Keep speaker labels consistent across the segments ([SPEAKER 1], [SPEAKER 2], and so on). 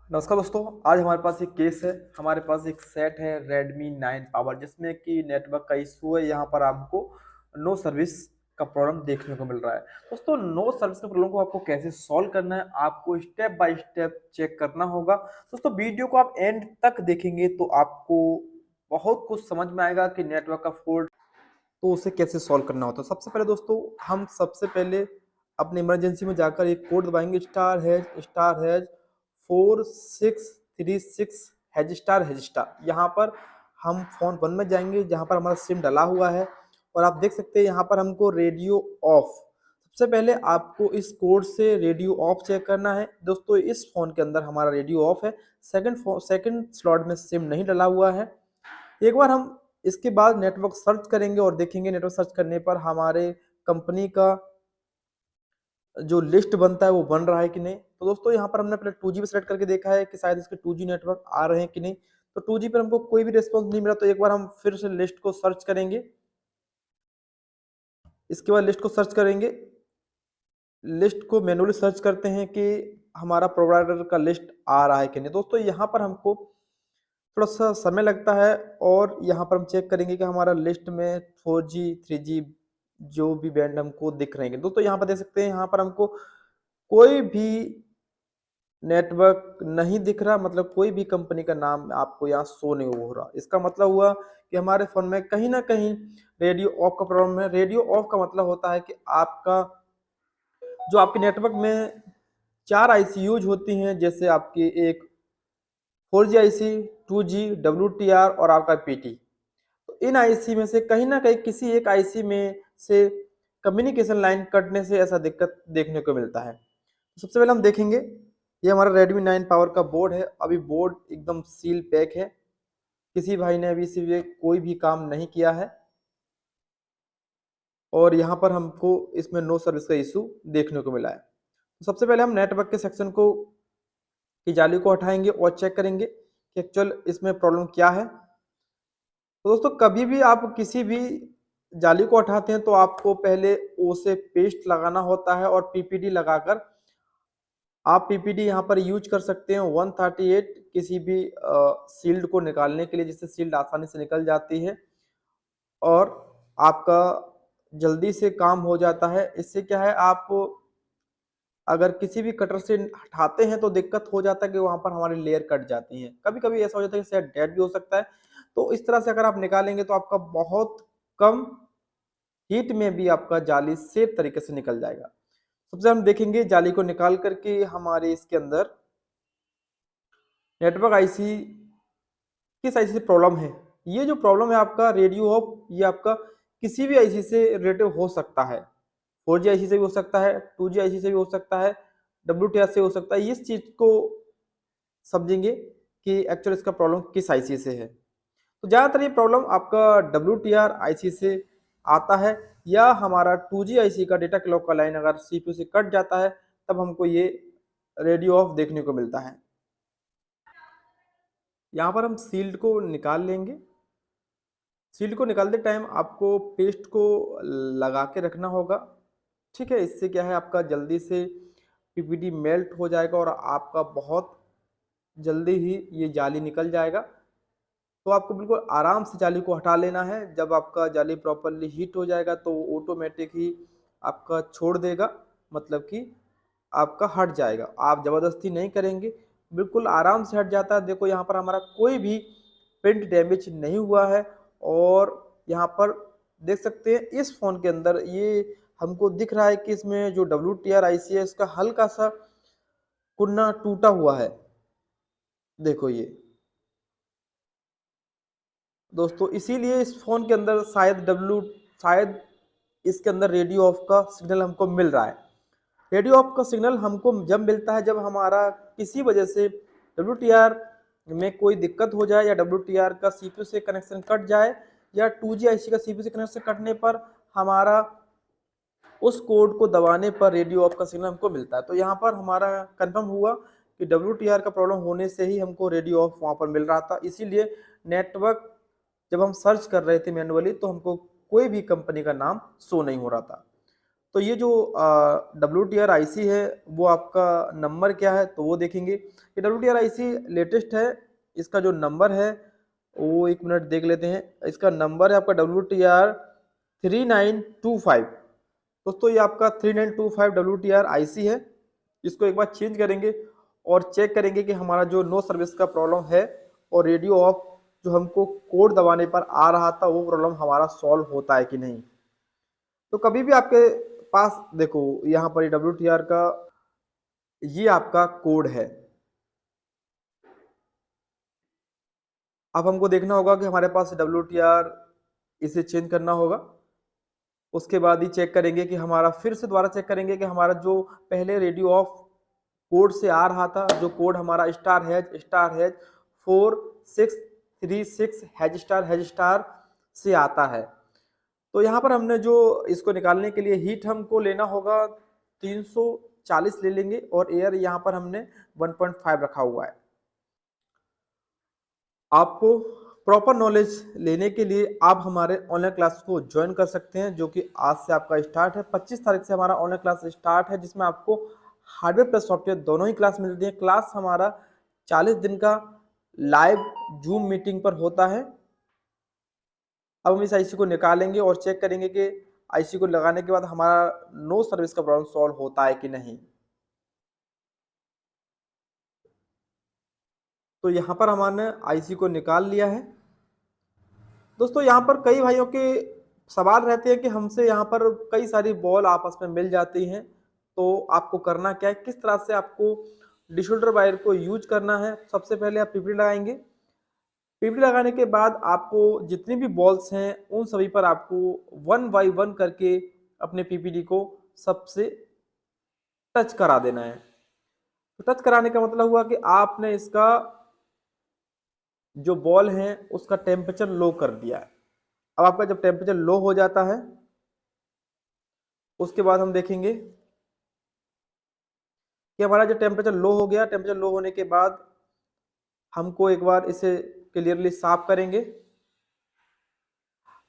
[SPEAKER 1] नमस्कार दोस्तों। आज हमारे पास एक केस है। हमारे पास एक सेट है Redmi 9 पावर, जिसमें कि नेटवर्क का इशू है। यहाँ पर आपको नो सर्विस का प्रॉब्लम देखने को मिल रहा है। दोस्तों, नो सर्विस के प्रॉब्लम को आपको कैसे सॉल्व करना है, आपको स्टेप बाय स्टेप चेक करना होगा। दोस्तों, वीडियो को आप एंड तक देखेंगे तो आपको बहुत कुछ समझ में आएगा कि नेटवर्क का फॉल्ट तो उसे कैसे सॉल्व करना होता है। सबसे पहले दोस्तों, हम सबसे पहले अपने इमरजेंसी में जाकर एक कोड दबाएंगे, स्टार हैज 4636 हैज स्टार। यहाँ पर हम फोन 1 में जाएंगे जहाँ पर हमारा सिम डला हुआ है, और आप देख सकते हैं यहाँ पर हमको रेडियो ऑफ। सबसे पहले आपको इस कोड से रेडियो ऑफ चेक करना है। दोस्तों, इस फोन के अंदर हमारा रेडियो ऑफ है। सेकंड स्लॉट में सिम नहीं डला हुआ है। एक बार हम इसके बाद नेटवर्क सर्च करेंगे और देखेंगे नेटवर्क सर्च करने पर हमारे कंपनी का जो लिस्ट बनता है वो बन रहा है कि नहीं। तो दोस्तों, यहाँ पर हमने पहले 2G पे सेलेक्ट करके देखा है कि शायद इसके 2G नेटवर्क आ रहे हैं कि नहीं। तो 2G पर हमको कोई भी रिस्पॉन्स नहीं मिला, तो एक बार हम फिर से लिस्ट को सर्च करेंगे। इसके बाद लिस्ट को सर्च करेंगे, लिस्ट को मैनुअली सर्च करते हैं कि हमारा प्रोवाइडर का लिस्ट आ रहा है कि नहीं। दोस्तों, यहाँ पर हमको थोड़ा सा समय लगता है, और यहाँ पर हम चेक करेंगे कि हमारा लिस्ट में 4G 3G जो भी बैंड हमको दिख रहे हैं। दोस्तों, यहाँ पर देख सकते हैं, यहाँ पर हमको कोई भी नेटवर्क नहीं दिख रहा, मतलब कोई भी कंपनी का नाम आपको यहाँ शो नहीं हो रहा। इसका मतलब हुआ कि हमारे फोन में कहीं ना कहीं रेडियो ऑफ का प्रॉब्लम है। रेडियो ऑफ का मतलब होता है कि आपका जो आपके नेटवर्क में 4 आईसी यूज होती हैं, जैसे आपकी एक 4G आईसी, 2G, WTR और आपका PT। तो इन आईसी में से कहीं ना कहीं किसी एक आईसी में से कम्युनिकेशन लाइन कटने से ऐसा दिक्कत देखने को मिलता है। सबसे पहले हम देखेंगे, ये हमारा Redmi 9 पावर का बोर्ड है। अभी बोर्ड एकदम सील पैक है, किसी भाई ने अभी इसी पे कोई भी काम नहीं किया है, और यहाँ पर हमको इसमें नो सर्विस का इशू देखने को मिला है। तो सबसे पहले हम नेटवर्क के सेक्शन को की जाली को हटाएंगे और चेक करेंगे कि एक्चुअल इसमें प्रॉब्लम क्या है। तो दोस्तों, कभी भी आप किसी भी जाली को हटाते हैं तो आपको पहले ओ से पेस्ट लगाना होता है, और पीपीडी लगाकर आप पीपीडी यहाँ पर यूज कर सकते हैं 138 किसी भी सील्ड को निकालने के लिए, जिससे सील्ड आसानी से निकल जाती है और आपका जल्दी से काम हो जाता है। इससे क्या है, आप अगर किसी भी कटर से हटाते हैं तो दिक्कत हो जाता है कि वहाँ पर हमारी लेयर कट जाती है। कभी-कभी ऐसा हो जाता है कि शायद डेड भी हो सकता है। तो इस तरह से अगर आप निकालेंगे तो आपका बहुत कम हीट में भी आपका जाली सेफ तरीके से निकल जाएगा। सबसे हम देखेंगे जाली को निकाल करके हमारे इसके अंदर नेटवर्क आईसी किस आईसी से प्रॉब्लम है। ये जो प्रॉब्लम है आपका रेडियो ऑफ, ये आपका किसी भी आईसी से रिलेटिव हो सकता है। 4G आईसी से भी हो सकता है, 2G आईसी से भी हो सकता है, WTR से हो सकता है। इस चीज को समझेंगे कि एक्चुअल इसका प्रॉब्लम किस आईसी से है। तो ज़्यादातर ये प्रॉब्लम आपका WTR आईसी से आता है, या हमारा 2G आईसी का डेटा क्लॉक का लाइन अगर सीपीयू से कट जाता है, तब हमको ये रेडियो ऑफ देखने को मिलता है। यहाँ पर हम सील्ड को निकाल लेंगे। सील्ड को निकालते टाइम आपको पेस्ट को लगा के रखना होगा। ठीक है, इससे क्या है, आपका जल्दी से पीपीडी मेल्ट हो जाएगा और आपका बहुत जल्दी ही ये जाली निकल जाएगा। तो आपको बिल्कुल आराम से जाली को हटा लेना है। जब आपका जाली प्रॉपरली हीट हो जाएगा तो ऑटोमेटिक ही आपका छोड़ देगा, मतलब कि आपका हट जाएगा। आप ज़बरदस्ती नहीं करेंगे, बिल्कुल आराम से हट जाता है। देखो, यहाँ पर हमारा कोई भी प्रिंट डैमेज नहीं हुआ है, और यहाँ पर देख सकते हैं इस फ़ोन के अंदर ये हमको दिख रहा है कि इसमें जो WTR आईसी है इसका हल्का सा कुन्ना टूटा हुआ है। देखो ये दोस्तों, इसीलिए इस फ़ोन के अंदर शायद इसके अंदर रेडियो ऑफ का सिग्नल हमको मिल रहा है। रेडियो ऑफ का सिग्नल हमको जब मिलता है जब हमारा किसी वजह से WTR में कोई दिक्कत हो जाए, या WTR का CPU से कनेक्शन कट जाए, या 2G आईसी का CPU से कनेक्शन कटने पर हमारा उस कोड को दबाने पर रेडियो ऑफ का सिग्नल हमको मिलता है। तो यहाँ पर हमारा कंफर्म हुआ कि WTR का प्रॉब्लम होने से ही हमको रेडियो ऑफ वहाँ पर मिल रहा था। इसीलिए नेटवर्क जब हम सर्च कर रहे थे मैनुअली, तो हमको कोई भी कंपनी का नाम शो नहीं हो रहा था। तो ये जो WTR IC है वो आपका नंबर क्या है तो वो देखेंगे। ये WTR IC लेटेस्ट है, इसका जो नंबर है वो 1 मिनट देख लेते हैं। इसका नंबर है आपका WTR 3925। दोस्तों ये आपका 3925 WTR IC है। इसको एक बार चेंज करेंगे और चेक करेंगे कि हमारा जो नो सर्विस का प्रॉब्लम है और रेडियो ऑफ जो हमको कोड दबाने पर आ रहा था वो प्रॉब्लम हमारा सॉल्व होता है कि नहीं। तो कभी भी आपके पास देखो यहाँ पर WTR का ये आपका कोड है। अब हमको देखना होगा कि हमारे पास WTR इसे चेंज करना होगा। उसके बाद ही चेक करेंगे कि हमारा फिर से दोबारा चेक करेंगे कि हमारा जो पहले रेडियो ऑफ कोड से आ रहा था, जो कोड हमारा स्टार हैज 4636 हैज स्टार से आता है। तो यहाँ पर हमने जो इसको निकालने के लिए हीट हमको लेना होगा 340 ले लेंगे और एयर यहाँ पर हमने 1.5 रखा हुआ है। आपको प्रॉपर नॉलेज लेने के लिए आप हमारे ऑनलाइन क्लास को ज्वाइन कर सकते हैं, जो कि आज से आपका स्टार्ट है। 25 तारीख से हमारा ऑनलाइन क्लास स्टार्ट है, जिसमें आपको हार्डवेयर प्लस सॉफ्टवेयर दोनों ही क्लास मिलती है। क्लास हमारा 40 दिन का लाइव जूम मीटिंग पर होता है। अब हम इस आईसी को निकालेंगे और चेक करेंगे कि आईसी को लगाने के बाद हमारा नो सर्विस का प्रॉब्लम सॉल्व होता है कि नहीं। तो यहाँ पर हमने आईसी को निकाल लिया है। दोस्तों यहाँ पर कई भाइयों के सवाल रहते हैं कि हमसे यहाँ पर कई सारी बॉल आपस में मिल जाती हैं, तो आपको करना क्या है, किस तरह से आपको डिशोल्डर वायर को यूज करना है। सबसे पहले आप पीपीडी लगाएंगे। पीपीडी लगाने के बाद आपको जितनी भी बॉल्स हैं उन सभी पर आपको 1 बाय 1 करके अपने पीपीडी को सबसे टच करा देना है। तो टच कराने का मतलब हुआ कि आपने इसका जो बॉल है उसका टेम्परेचर लो कर दिया है। अब आपका जब टेम्परेचर लो हो जाता है उसके बाद हम देखेंगे कि हमारा जो टेम्परेचर लो हो गया। टेम्परेचर लो होने के बाद हमको एक बार इसे क्लियरली साफ करेंगे।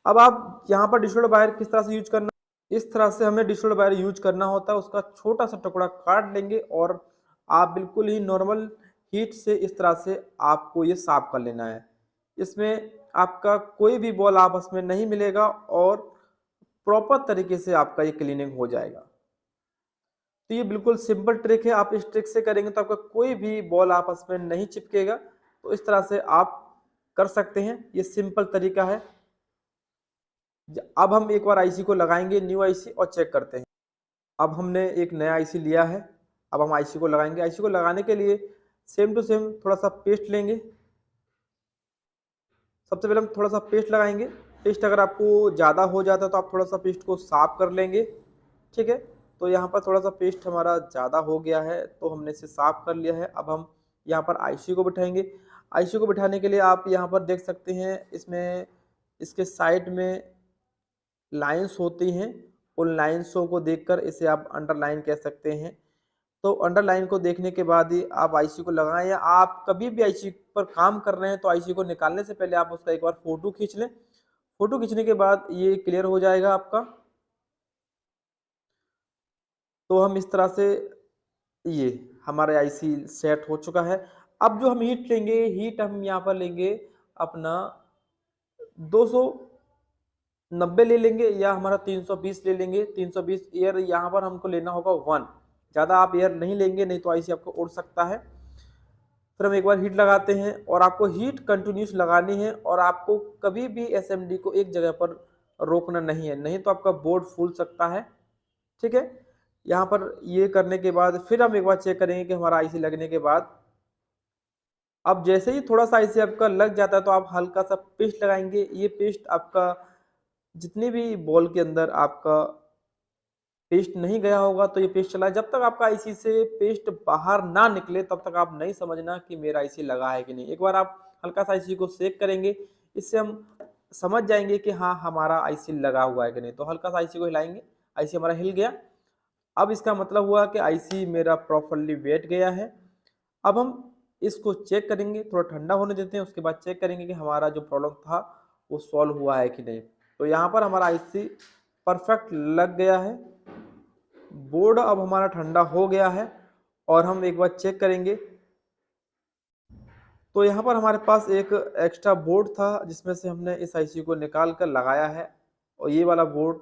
[SPEAKER 1] अब आप यहाँ पर डिशोल्डर वायर किस तरह से यूज करना, इस तरह से हमें डिशोल्डर वायर यूज करना होता है। उसका छोटा सा टुकड़ा काट लेंगे और आप बिल्कुल ही नॉर्मल हीट से इस तरह से आपको ये साफ कर लेना है। इसमें आपका कोई भी बॉल आपस में नहीं मिलेगा और प्रॉपर तरीके से आपका ये क्लीनिंग हो जाएगा। तो ये बिल्कुल सिंपल ट्रिक है, आप इस ट्रिक से करेंगे तो आपका कोई भी बॉल आपस में नहीं चिपकेगा। तो इस तरह से आप कर सकते हैं, ये सिंपल तरीका है। अब हम एक बार आईसी को लगाएंगे, न्यू आईसी, और चेक करते हैं। अब हमने एक नया आईसी लिया है। अब हम आईसी को लगाएंगे। आईसी को लगाने के लिए सेम टू सेम थोड़ा सा पेस्ट लेंगे। सबसे पहले हम थोड़ा सा पेस्ट लगाएंगे। पेस्ट अगर आपको ज़्यादा हो जाता है तो आप थोड़ा सा पेस्ट को साफ कर लेंगे, ठीक है। तो यहाँ पर थोड़ा सा पेस्ट हमारा ज़्यादा हो गया है तो हमने इसे साफ कर लिया है। अब हम यहाँ पर आईसी को बिठाएंगे। आईसी को बिठाने के लिए आप यहाँ पर देख सकते हैं इसमें इसके साइड में लाइंस होती हैं। उन लाइंसों को देखकर इसे आप अंडरलाइन कह सकते हैं। तो अंडरलाइन को देखने के बाद ही आप आईसी को लगाएं, या आप कभी भी आईसी पर काम कर रहे हैं तो आईसी को निकालने से पहले आप उसका एक बार फोटो खींच लें। फोटो खींचने के बाद ये क्लियर हो जाएगा आपका। तो हम इस तरह से ये हमारा आईसी सेट हो चुका है। अब जो हम हीट लेंगे, हीट हम यहाँ पर लेंगे अपना 290 ले लेंगे या हमारा 320 ले लेंगे। 320 एयर यहाँ पर हमको लेना होगा 1। ज़्यादा आप एयर नहीं लेंगे, नहीं तो आईसी आपको उड़ सकता है। फिर हम एक बार हीट लगाते हैं और आपको हीट कंटिन्यूस लगानी है और आपको कभी भी एसएमडी को एक जगह पर रोकना नहीं है, नहीं तो आपका बोर्ड फूल सकता है, ठीक है। यहाँ पर ये करने के बाद फिर हम एक बार चेक करेंगे कि हमारा आईसी लगने के बाद अब जैसे ही थोड़ा सा आईसी आपका लग जाता है तो आप हल्का सा पेस्ट लगाएंगे। ये पेस्ट आपका जितनी भी बॉल के अंदर आपका पेस्ट नहीं गया होगा तो ये पेस्ट चला है। जब तक आपका आईसी से पेस्ट बाहर ना निकले तब तक आप नहीं समझना कि मेरा आईसी लगा है कि नहीं। एक बार आप हल्का सा आईसी को सेक करेंगे, इससे हम समझ जाएंगे कि हाँ हमारा आईसी लगा हुआ है कि नहीं। तो हल्का सा आईसी को हिलाएंगे, आईसी हमारा हिल गया। अब इसका मतलब हुआ कि आईसी मेरा प्रॉपरली बैठ गया है। अब हम इसको चेक करेंगे, थोड़ा ठंडा होने देते हैं, उसके बाद चेक करेंगे कि हमारा जो प्रॉब्लम था वो सॉल्व हुआ है कि नहीं। तो यहाँ पर हमारा आईसी परफेक्ट लग गया है। बोर्ड अब हमारा ठंडा हो गया है और हम एक बार चेक करेंगे। तो यहाँ पर हमारे पास एक एक्स्ट्रा बोर्ड था जिसमें से हमने इस आईसी को निकाल कर लगाया है, और ये वाला बोर्ड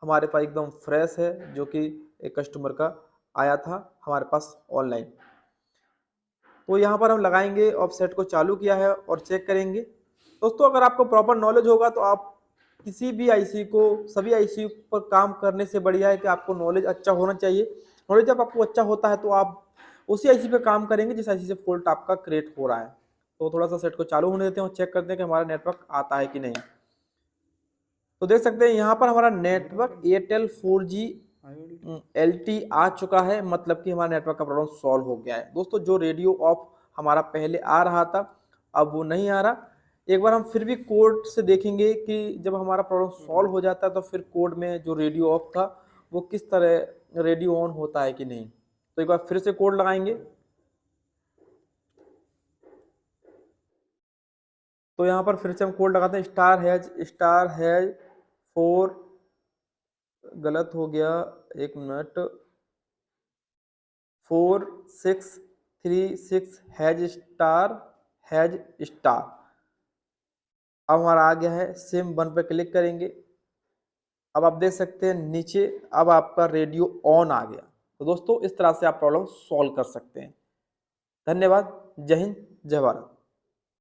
[SPEAKER 1] हमारे पास एकदम फ्रेश है जो कि एक कस्टमर का आया था हमारे पास ऑनलाइन। तो यहाँ पर हम लगाएंगे और सेट को चालू किया है और चेक करेंगे। दोस्तों, अगर आपको प्रॉपर नॉलेज होगा तो आप किसी भी आईसी को, सभी आईसी पर काम करने से बढ़िया है कि आपको नॉलेज अच्छा होना चाहिए। नॉलेज जब आपको अच्छा होता है तो आप उसी आईसी पे काम करेंगे जिस आईसी से फॉल्ट आपका क्रिएट हो रहा है। तो थोड़ा सा सेट को चालू होने देते हैं और चेक करते हैं कि हमारा नेटवर्क आता है कि नहीं। तो देख सकते हैं यहाँ पर हमारा नेटवर्क एयरटेल 4G LTE आ चुका है, मतलब कि हमारा नेटवर्क का प्रॉब्लम सॉल्व हो गया है। दोस्तों, जो रेडियो ऑफ हमारा पहले आ रहा था अब वो नहीं आ रहा। एक बार हम फिर भी कोड से देखेंगे कि जब हमारा प्रॉब्लम सॉल्व हो जाता है तो फिर कोड में जो रेडियो ऑफ था वो किस तरह रेडियो ऑन होता है कि नहीं। तो एक बार फिर से कोड लगाएंगे। तो यहाँ पर फिर से हम कोड लगाते हैं, *#4, गलत हो गया, एक मिनट, 4636##। अब हमारा आ गया है, सिम 1 पे क्लिक करेंगे। अब आप देख सकते हैं नीचे अब आपका रेडियो ऑन आ गया। तो दोस्तों, इस तरह से आप प्रॉब्लम सॉल्व कर सकते हैं। धन्यवाद। जय हिंद, जय भारत।